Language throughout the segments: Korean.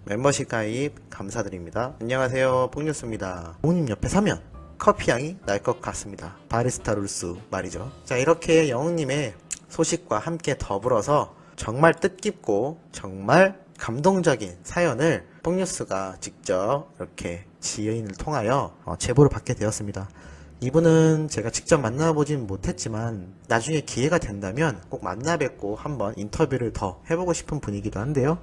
멤버십 가입 감사드립니다. 안녕하세요, 뽕뉴스입니다. 영웅님 옆에 서면 커피향이 날 것 같습니다. 바리스타 룰스 말이죠. 자, 이렇게 영웅님의 소식과 함께 더불어서 정말 뜻깊고 정말 감동적인 사연을 뽕뉴스가 직접 이렇게 지인을 통하여 제보를 받게 되었습니다. 이분은 제가 직접 만나보진 못했지만 나중에 기회가 된다면 꼭 만나 뵙고 한번 인터뷰를 더 해보고 싶은 분이기도 한데요.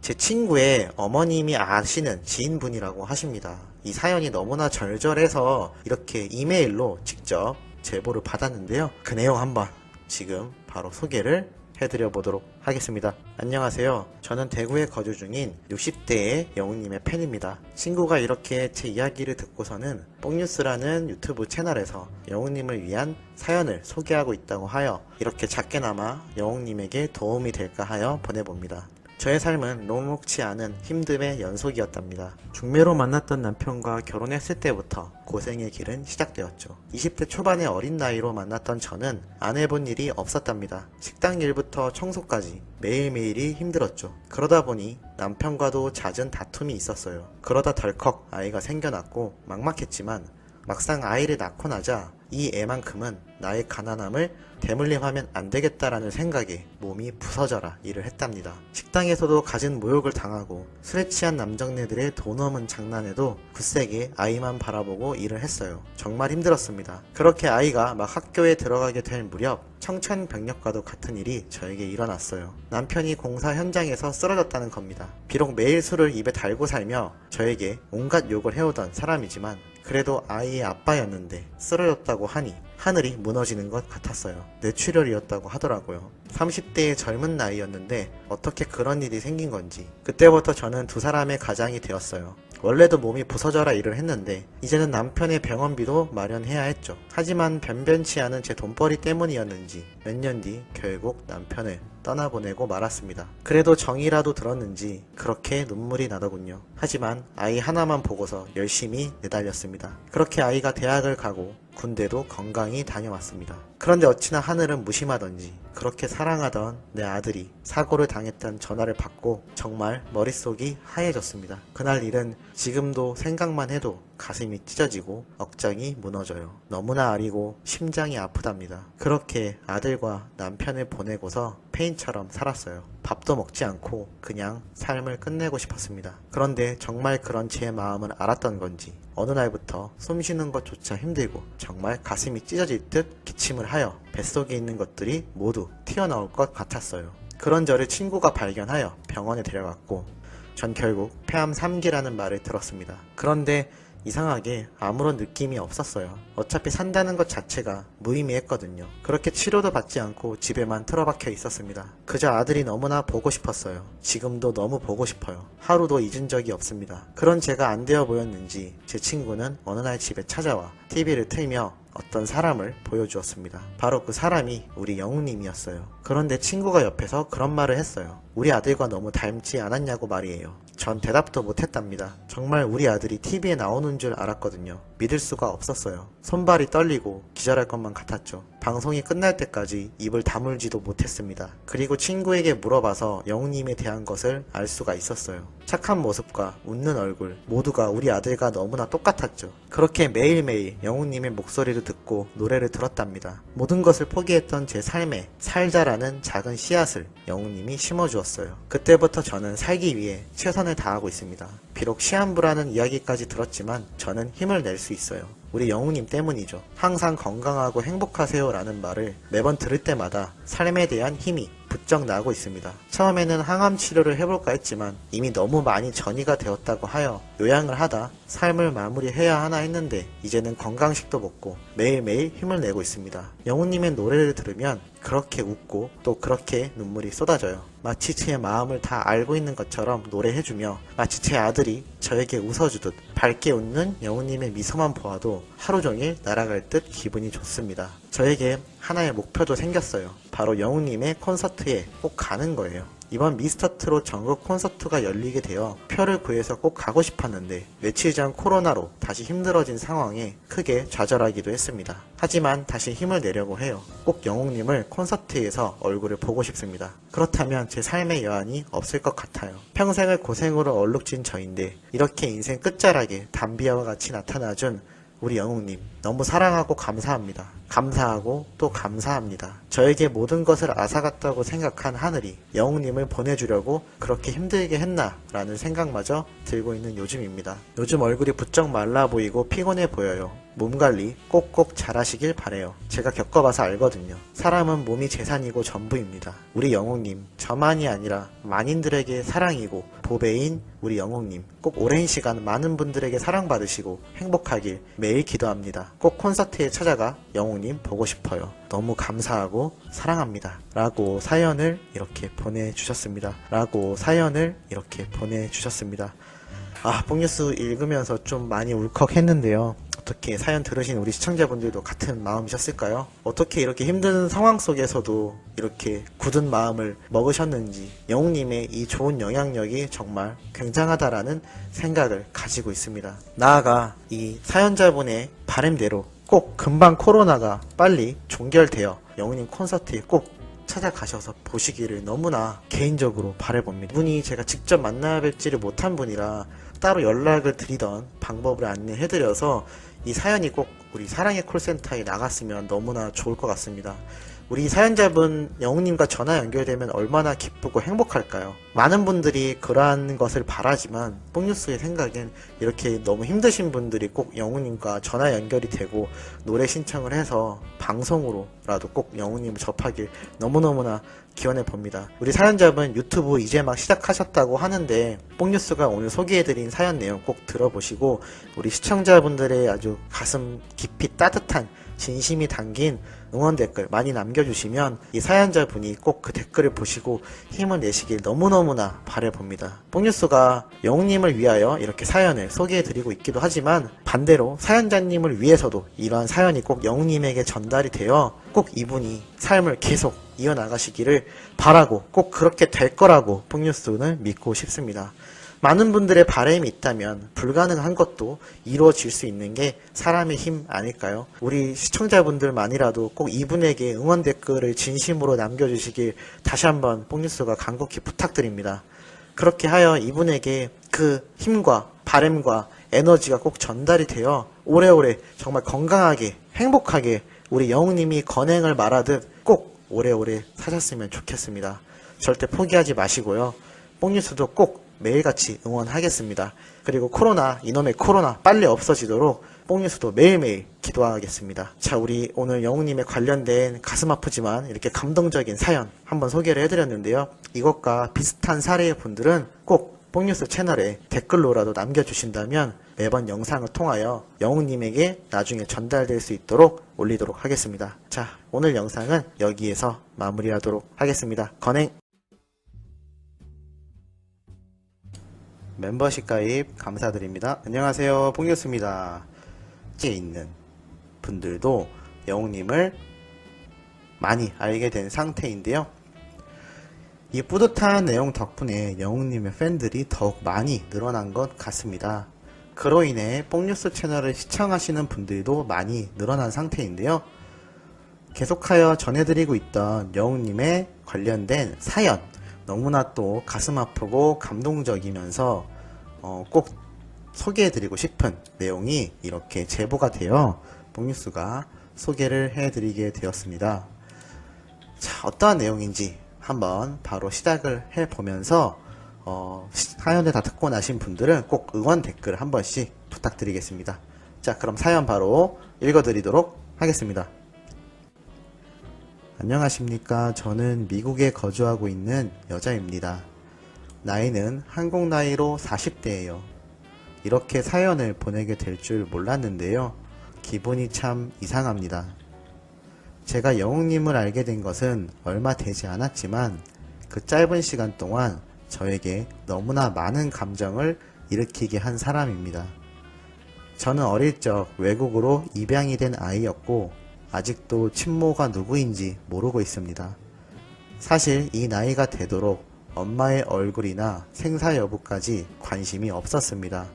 제 친구의 어머님이 아시는 지인분이라고 하십니다. 이 사연이 너무나 절절해서 이렇게 이메일로 직접 제보를 받았는데요. 그 내용 한번 지금 바로 소개를 해드려 보도록 하겠습니다. 안녕하세요. 저는 대구에 거주 중인 60대의 영웅님의 팬입니다. 친구가 이렇게 제 이야기를 듣고서는 뽕뉴스라는 유튜브 채널에서 영웅님을 위한 사연을 소개하고 있다고 하여 이렇게 작게나마 영웅님에게 도움이 될까 하여 보내봅니다. 저의 삶은 녹록치 않은 힘듦의 연속이었답니다. 중매로 만났던 남편과 결혼했을 때부터 고생의 길은 시작되었죠. 20대 초반의 어린 나이로 만났던 저는 안 해본 일이 없었답니다. 식당 일부터 청소까지 매일매일이 힘들었죠. 그러다 보니 남편과도 잦은 다툼이 있었어요. 그러다 덜컥 아이가 생겨났고 막막했지만 막상 아이를 낳고 나자 이 애만큼은 나의 가난함을 대물림하면 안 되겠다라는 생각에 몸이 부서져라 일을 했답니다. 식당에서도 갖은 모욕을 당하고 술에 취한 남정네들의 돈 없는 장난에도 굳세게 아이만 바라보고 일을 했어요. 정말 힘들었습니다. 그렇게 아이가 막 학교에 들어가게 될 무렵 청천벽력과도 같은 일이 저에게 일어났어요. 남편이 공사 현장에서 쓰러졌다는 겁니다. 비록 매일 술을 입에 달고 살며 저에게 온갖 욕을 해오던 사람이지만 그래도 아이의 아빠였는데 쓰러졌다고 하니 하늘이 무너지는 것 같았어요. 뇌출혈이었다고 하더라고요. 30대의 젊은 나이였는데 어떻게 그런 일이 생긴 건지 그때부터 저는 두 사람의 가장이 되었어요. 원래도 몸이 부서져라 일을 했는데 이제는 남편의 병원비도 마련해야 했죠. 하지만 변변치 않은 제 돈벌이 때문이었는지 몇 년 뒤 결국 남편을 떠나보내고 말았습니다. 그래도 정이라도 들었는지 그렇게 눈물이 나더군요. 하지만 아이 하나만 보고서 열심히 내달렸습니다. 그렇게 아이가 대학을 가고 군대도 건강히 다녀왔습니다. 그런데 어찌나 하늘은 무심하던지 그렇게 사랑하던 내 아들이 사고를 당했다는 전화를 받고 정말 머릿속이 하얘졌습니다. 그날 일은 지금도 생각만 해도 가슴이 찢어지고 억장이 무너져요. 너무나 아리고 심장이 아프답니다. 그렇게 아들과 남편을 보내고서 페인처럼 살았어요. 밥도 먹지 않고 그냥 삶을 끝내고 싶었습니다. 그런데 정말 그런 제 마음을 알았던 건지 어느 날부터 숨 쉬는 것조차 힘들고 정말 가슴이 찢어질 듯 기침을 하여 뱃속에 있는 것들이 모두 튀어나올 것 같았어요. 그런 저를 친구가 발견하여 병원에 데려갔고 전 결국 폐암 3기라는 말을 들었습니다. 그런데 이상하게 아무런 느낌이 없었어요. 어차피 산다는 것 자체가 무의미했거든요. 그렇게 치료도 받지 않고 집에만 틀어박혀 있었습니다. 그저 아들이 너무나 보고 싶었어요. 지금도 너무 보고 싶어요. 하루도 잊은 적이 없습니다. 그런 제가 안 되어 보였는지 제 친구는 어느 날 집에 찾아와 TV를 틀며 어떤 사람을 보여주었습니다. 바로 그 사람이 우리 영웅님이었어요. 그런데 친구가 옆에서 그런 말을 했어요. 우리 아들과 너무 닮지 않았냐고 말이에요. 전 대답도 못했답니다. 정말 우리 아들이 TV에 나오는 줄 알았거든요. 믿을 수가 없었어요. 손발이 떨리고 기절할 것만 같았죠. 방송이 끝날 때까지 입을 다물지도 못했습니다. 그리고 친구에게 물어봐서 영웅님에 대한 것을 알 수가 있었어요. 착한 모습과 웃는 얼굴 모두가 우리 아들과 너무나 똑같았죠. 그렇게 매일매일 영웅님의 목소리를 듣고 노래를 들었답니다. 모든 것을 포기했던 제 삶에 살자라는 작은 씨앗을 영웅님이 심어주었어요. 그때부터 저는 살기 위해 최선을 다하고 있습니다. 비록 시한부라는 이야기까지 들었지만 저는 힘을 낼 수 있어요. 우리 영웅님 때문이죠. 항상 건강하고 행복하세요 라는 말을 매번 들을 때마다 삶에 대한 힘이 부쩍 나고 있습니다. 처음에는 항암 치료를 해볼까 했지만 이미 너무 많이 전이가 되었다고 하여 요양을 하다 삶을 마무리해야 하나 했는데 이제는 건강식도 먹고 매일매일 힘을 내고 있습니다. 영웅님의 노래를 들으면 그렇게 웃고 또 그렇게 눈물이 쏟아져요. 마치 제 마음을 다 알고 있는 것처럼 노래해주며 마치 제 아들이 저에게 웃어주듯 밝게 웃는 영웅님의 미소만 보아도 하루 종일 날아갈 듯 기분이 좋습니다. 저에게 하나의 목표도 생겼어요. 바로 영웅님의 콘서트에 꼭 가는 거예요. 이번 미스터트롯 전국 콘서트가 열리게 되어 표를 구해서 꼭 가고 싶었는데 며칠 전 코로나로 다시 힘들어진 상황에 크게 좌절하기도 했습니다. 하지만 다시 힘을 내려고 해요. 꼭 영웅님을 콘서트에서 얼굴을 보고 싶습니다. 그렇다면 제 삶의 여한이 없을 것 같아요. 평생을 고생으로 얼룩진 저인데 이렇게 인생 끝자락에 담비아와 같이 나타나준 우리 영웅님 너무 사랑하고 감사합니다. 감사하고 또 감사합니다. 저에게 모든 것을 앗아갔다고 생각한 하늘이 영웅님을 보내주려고 그렇게 힘들게 했나 라는 생각마저 들고 있는 요즘입니다. 요즘 얼굴이 부쩍 말라 보이고 피곤해 보여요. 몸관리 꼭꼭 잘하시길 바래요. 제가 겪어봐서 알거든요. 사람은 몸이 재산이고 전부입니다. 우리 영웅님 저만이 아니라 만인들에게 사랑이고 보배인 우리 영웅님 꼭 오랜 시간 많은 분들에게 사랑받으시고 행복하길 매일 기도합니다. 꼭 콘서트에 찾아가 영웅님 보고 싶어요. 너무 감사하고 사랑합니다. 라고 사연을 이렇게 보내주셨습니다. 뽕뉴스 읽으면서 좀 많이 울컥했는데요. 어떻게 사연 들으신 우리 시청자분들도 같은 마음이셨을까요? 어떻게 이렇게 힘든 상황 속에서도 이렇게 굳은 마음을 먹으셨는지 영웅님의 이 좋은 영향력이 정말 굉장하다라는 생각을 가지고 있습니다. 나아가 이 사연자분의 바람대로 꼭 금방 코로나가 빨리 종결되어 영웅님 콘서트에 꼭 찾아가셔서 보시기를 너무나 개인적으로 바라봅니다. 이분이 제가 직접 만나 뵙지를 못한 분이라 따로 연락을 드리던 방법을 안내해드려서 이 사연이 꼭 우리 사랑의 콜센터에 나갔으면 너무나 좋을 것 같습니다. 우리 사연자분 영웅님과 전화 연결되면 얼마나 기쁘고 행복할까요? 많은 분들이 그러한 것을 바라지만 뽕뉴스의 생각엔 이렇게 너무 힘드신 분들이 꼭 영웅님과 전화 연결이 되고 노래 신청을 해서 방송으로라도 꼭 영웅님을 접하길 너무너무나 기원해 봅니다. 우리 사연자분 유튜브 이제 막 시작하셨다고 하는데 뽕뉴스가 오늘 소개해드린 사연 내용 꼭 들어보시고 우리 시청자분들의 아주 가슴 깊이 따뜻한 진심이 담긴 응원 댓글 많이 남겨주시면 이 사연자분이 꼭 그 댓글을 보시고 힘을 내시길 너무너무나 바라봅니다. 뽕뉴스가 영웅님을 위하여 이렇게 사연을 소개해드리고 있기도 하지만 반대로 사연자님을 위해서도 이러한 사연이 꼭 영웅님에게 전달이 되어 꼭 이분이 삶을 계속 이어나가시기를 바라고 꼭 그렇게 될 거라고 뽕뉴스는 믿고 싶습니다. 많은 분들의 바람이 있다면 불가능한 것도 이루어질 수 있는 게 사람의 힘 아닐까요? 우리 시청자분들만이라도 꼭 이분에게 응원 댓글을 진심으로 남겨주시길 다시 한번 뽕뉴스가 간곡히 부탁드립니다. 그렇게 하여 이분에게 그 힘과 바람과 에너지가 꼭 전달이 되어 오래오래 정말 건강하게 행복하게 우리 영웅님이 건행을 말하듯 꼭 오래오래 사셨으면 좋겠습니다. 절대 포기하지 마시고요. 뽕뉴스도 꼭 매일같이 응원하겠습니다. 그리고 이놈의 코로나 빨리 없어지도록 뽕뉴스도 매일매일 기도하겠습니다. 자, 우리 오늘 영웅님에 관련된 가슴 아프지만 이렇게 감동적인 사연 한번 소개를 해드렸는데요. 이것과 비슷한 사례의 분들은 꼭 뽕뉴스 채널에 댓글로라도 남겨주신다면 매번 영상을 통하여 영웅님에게 나중에 전달될 수 있도록 올리도록 하겠습니다. 자, 오늘 영상은 여기에서 마무리하도록 하겠습니다. 건행! 멤버십 가입 감사드립니다. 안녕하세요, 뽕뉴스입니다. 에 있는 분들도 영웅님을 많이 알게 된 상태인데요. 이 뿌듯한 내용 덕분에 영웅님의 팬들이 더욱 많이 늘어난 것 같습니다. 그로 인해 뽕뉴스 채널을 시청하시는 분들도 많이 늘어난 상태인데요. 계속하여 전해드리고 있던 영웅님의 관련된 사연, 너무나 또 가슴 아프고 감동적이면서 꼭 소개해드리고 싶은 내용이 이렇게 제보가 되어 뽕뉴스가 소개를 해드리게 되었습니다. 자, 어떠한 내용인지 한번 바로 시작을 해보면서 사연을 다 듣고 나신 분들은 꼭 응원 댓글 한 번씩 부탁드리겠습니다. 자, 그럼 사연 바로 읽어드리도록 하겠습니다. 안녕하십니까. 저는 미국에 거주하고 있는 여자입니다. 나이는 한국 나이로 40대예요. 이렇게 사연을 보내게 될 줄 몰랐는데요. 기분이 참 이상합니다. 제가 영웅님을 알게 된 것은 얼마 되지 않았지만 그 짧은 시간 동안 저에게 너무나 많은 감정을 일으키게 한 사람입니다. 저는 어릴 적 외국으로 입양이 된 아이였고 아직도 친모가 누구인지 모르고 있습니다. 사실 이 나이가 되도록 엄마의 얼굴이나 생사 여부까지 관심이 없었습니다.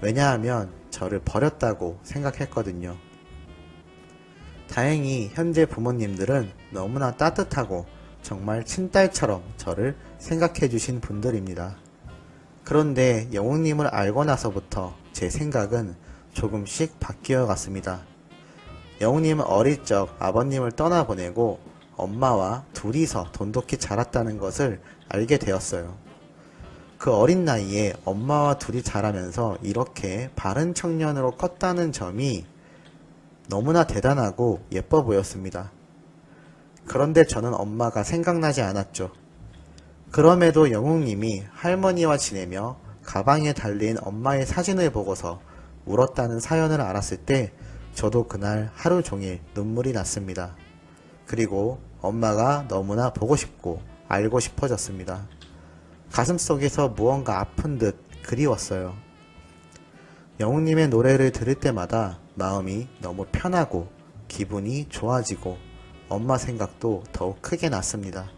왜냐하면 저를 버렸다고 생각했거든요. 다행히 현재 부모님들은 너무나 따뜻하고 정말 친딸처럼 저를 생각해 주신 분들입니다. 그런데 영웅님을 알고 나서부터 제 생각은 조금씩 바뀌어 갔습니다. 영웅님은 어릴 적 아버님을 떠나보내고 엄마와 둘이서 돈독히 자랐다는 것을 알게 되었어요. 그 어린 나이에 엄마와 둘이 자라면서 이렇게 바른 청년으로 컸다는 점이 너무나 대단하고 예뻐 보였습니다. 그런데 저는 엄마가 생각나지 않았죠. 그럼에도 영웅님이 할머니와 지내며 가방에 달린 엄마의 사진을 보고서 울었다는 사연을 알았을 때 저도 그날 하루 종일 눈물이 났습니다. 그리고 엄마가 너무나 보고 싶고 알고 싶어졌습니다. 가슴속에서 무언가 아픈 듯 그리웠어요. 영웅님의 노래를 들을 때마다 마음이 너무 편하고 기분이 좋아지고 엄마 생각도 더욱 크게 났습니다.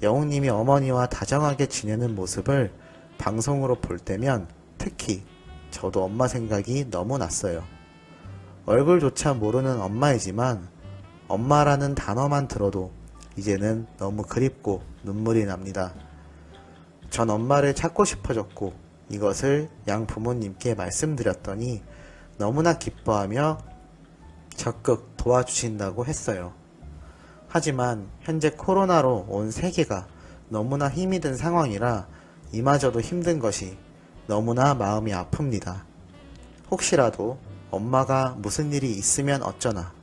영웅님이 어머니와 다정하게 지내는 모습을 방송으로 볼 때면 특히 저도 엄마 생각이 너무 났어요. 얼굴조차 모르는 엄마이지만 엄마라는 단어만 들어도 이제는 너무 그립고 눈물이 납니다. 전 엄마를 찾고 싶어졌고 이것을 양 부모님께 말씀드렸더니 너무나 기뻐하며 적극 도와주신다고 했어요. 하지만 현재 코로나로 온 세계가 너무나 힘이 든 상황이라 이마저도 힘든 것이 너무나 마음이 아픕니다. 혹시라도 엄마가 무슨 일이 있으면 어쩌나,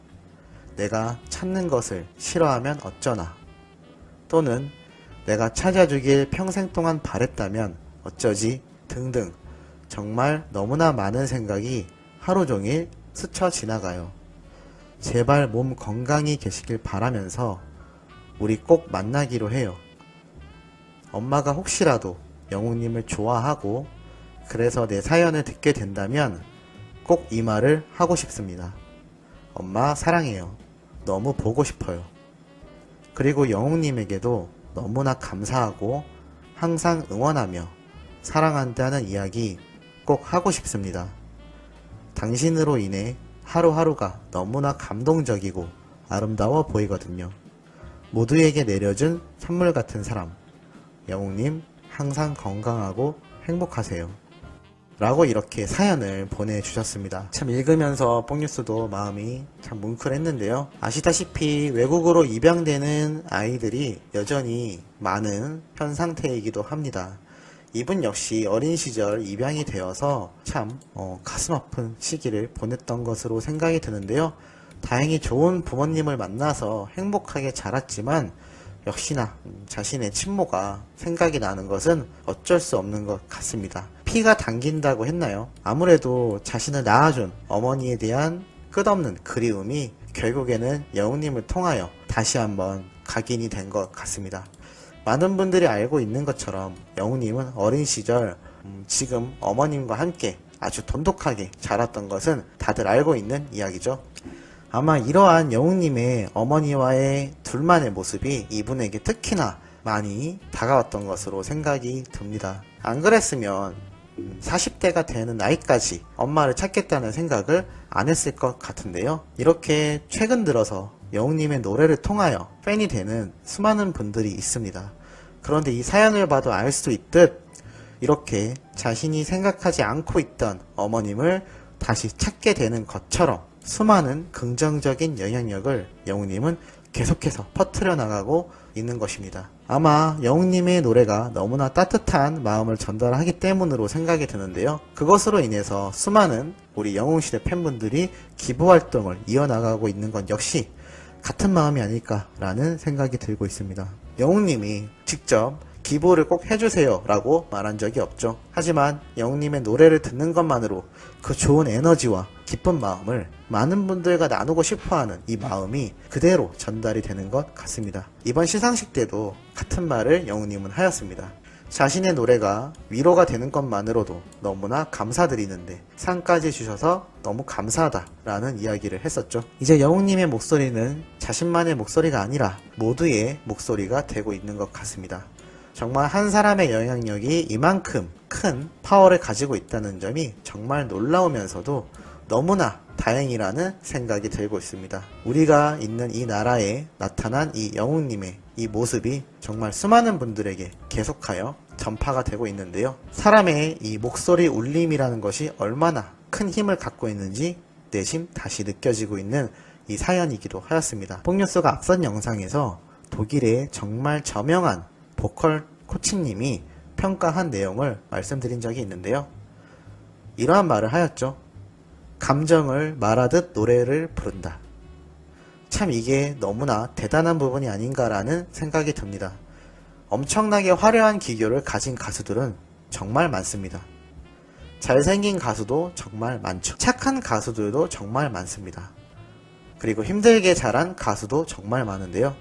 내가 찾는 것을 싫어하면 어쩌나, 또는 내가 찾아주길 평생 동안 바랬다면 어쩌지 등등 정말 너무나 많은 생각이 하루 종일 스쳐 지나가요. 제발 몸 건강히 계시길 바라면서 우리 꼭 만나기로 해요. 엄마가 혹시라도 영웅님을 좋아하고 그래서 내 사연을 듣게 된다면 꼭 이 말을 하고 싶습니다. 엄마 사랑해요. 너무 보고 싶어요. 그리고 영웅님에게도 너무나 감사하고 항상 응원하며 사랑한다는 이야기 꼭 하고 싶습니다. 당신으로 인해 하루하루가 너무나 감동적이고 아름다워 보이거든요. 모두에게 내려준 선물 같은 사람, 영웅님 항상 건강하고 행복하세요. 라고 이렇게 사연을 보내주셨습니다. 참 읽으면서 뽕뉴스도 마음이 참 뭉클했는데요. 아시다시피 외국으로 입양되는 아이들이 여전히 많은 현 상태이기도 합니다. 이분 역시 어린 시절 입양이 되어서 참 가슴 아픈 시기를 보냈던 것으로 생각이 드는데요. 다행히 좋은 부모님을 만나서 행복하게 자랐지만 역시나 자신의 친모가 생각이 나는 것은 어쩔 수 없는 것 같습니다. 피가 당긴다고 했나요? 아무래도 자신을 낳아준 어머니에 대한 끝없는 그리움이 결국에는 영웅님을 통하여 다시 한번 각인이 된 것 같습니다. 많은 분들이 알고 있는 것처럼 영웅님은 어린 시절 지금 어머님과 함께 아주 돈독하게 자랐던 것은 다들 알고 있는 이야기죠. 아마 이러한 영웅님의 어머니와의 둘만의 모습이 이분에게 특히나 많이 다가왔던 것으로 생각이 듭니다. 안 그랬으면 40대가 되는 나이까지 엄마를 찾겠다는 생각을 안 했을 것 같은데요. 이렇게 최근 들어서 영웅님의 노래를 통하여 팬이 되는 수많은 분들이 있습니다. 그런데 이 사연을 봐도 알 수 있듯 이렇게 자신이 생각하지 않고 있던 어머님을 다시 찾게 되는 것처럼 수많은 긍정적인 영향력을 영웅님은 계속해서 퍼뜨려 나가고 있는 것입니다. 아마 영웅님의 노래가 너무나 따뜻한 마음을 전달하기 때문으로 생각이 드는데요. 그것으로 인해서 수많은 우리 영웅시대 팬분들이 기부활동을 이어나가고 있는 건 역시 같은 마음이 아닐까라는 생각이 들고 있습니다. 영웅님이 직접 기부를 꼭 해주세요 라고 말한 적이 없죠. 하지만 영웅님의 노래를 듣는 것만으로 그 좋은 에너지와 기쁜 마음을 많은 분들과 나누고 싶어하는 이 마음이 그대로 전달이 되는 것 같습니다. 이번 시상식 때도 같은 말을 영웅님은 하였습니다. 자신의 노래가 위로가 되는 것만으로도 너무나 감사드리는데 상까지 주셔서 너무 감사하다라는 이야기를 했었죠. 이제 영웅님의 목소리는 자신만의 목소리가 아니라 모두의 목소리가 되고 있는 것 같습니다. 정말 한 사람의 영향력이 이만큼 큰 파워를 가지고 있다는 점이 정말 놀라우면서도 너무나 다행이라는 생각이 들고 있습니다. 우리가 있는 이 나라에 나타난 이 영웅님의 이 모습이 정말 수많은 분들에게 계속하여 전파가 되고 있는데요. 사람의 이 목소리 울림이라는 것이 얼마나 큰 힘을 갖고 있는지 내심 다시 느껴지고 있는 이 사연이기도 하였습니다. 뽕뉴스가 앞선 영상에서 독일의 정말 저명한 보컬 코치님이 평가한 내용을 말씀드린 적이 있는데요. 이러한 말을 하였죠. 감정을 말하듯 노래를 부른다. 참 이게 너무나 대단한 부분이 아닌가라는 생각이 듭니다. 엄청나게 화려한 기교를 가진 가수들은 정말 많습니다. 잘생긴 가수도 정말 많죠. 착한 가수들도 정말 많습니다. 그리고 힘들게 자란 가수도 정말 많은데요.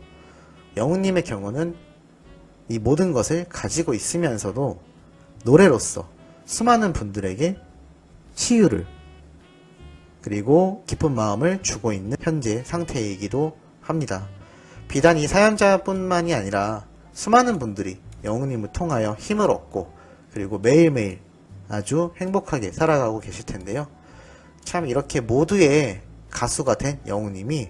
영웅님의 경우는 이 모든 것을 가지고 있으면서도 노래로서 수많은 분들에게 치유를 그리고 기쁜 마음을 주고 있는 현재 상태이기도 합니다. 비단 이 사연자뿐만이 아니라 수많은 분들이 영웅님을 통하여 힘을 얻고 그리고 매일매일 아주 행복하게 살아가고 계실 텐데요. 참 이렇게 모두의 가수가 된 영웅님이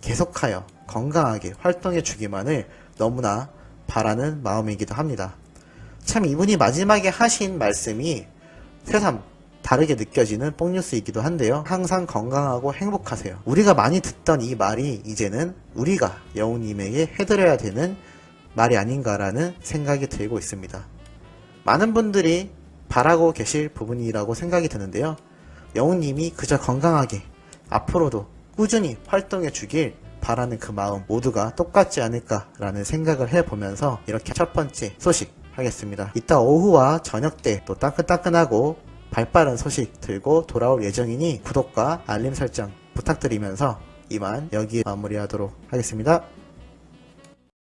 계속하여 건강하게 활동해 주기만을 너무나 바라는 마음이기도 합니다. 참 이분이 마지막에 하신 말씀이 새삼 다르게 느껴지는 뽕뉴스이기도 한데요. 항상 건강하고 행복하세요. 우리가 많이 듣던 이 말이 이제는 우리가 영웅님에게 해드려야 되는 말이 아닌가라는 생각이 들고 있습니다. 많은 분들이 바라고 계실 부분이라고 생각이 드는데요. 영웅님이 그저 건강하게 앞으로도 꾸준히 활동해 주길 바라는 그 마음 모두가 똑같지 않을까라는 생각을 해보면서 이렇게 첫 번째 소식 하겠습니다. 이따 오후와 저녁 때 또 따끈따끈하고 발빠른 소식 들고 돌아올 예정이니 구독과 알림 설정 부탁드리면서 이만 여기에 마무리하도록 하겠습니다.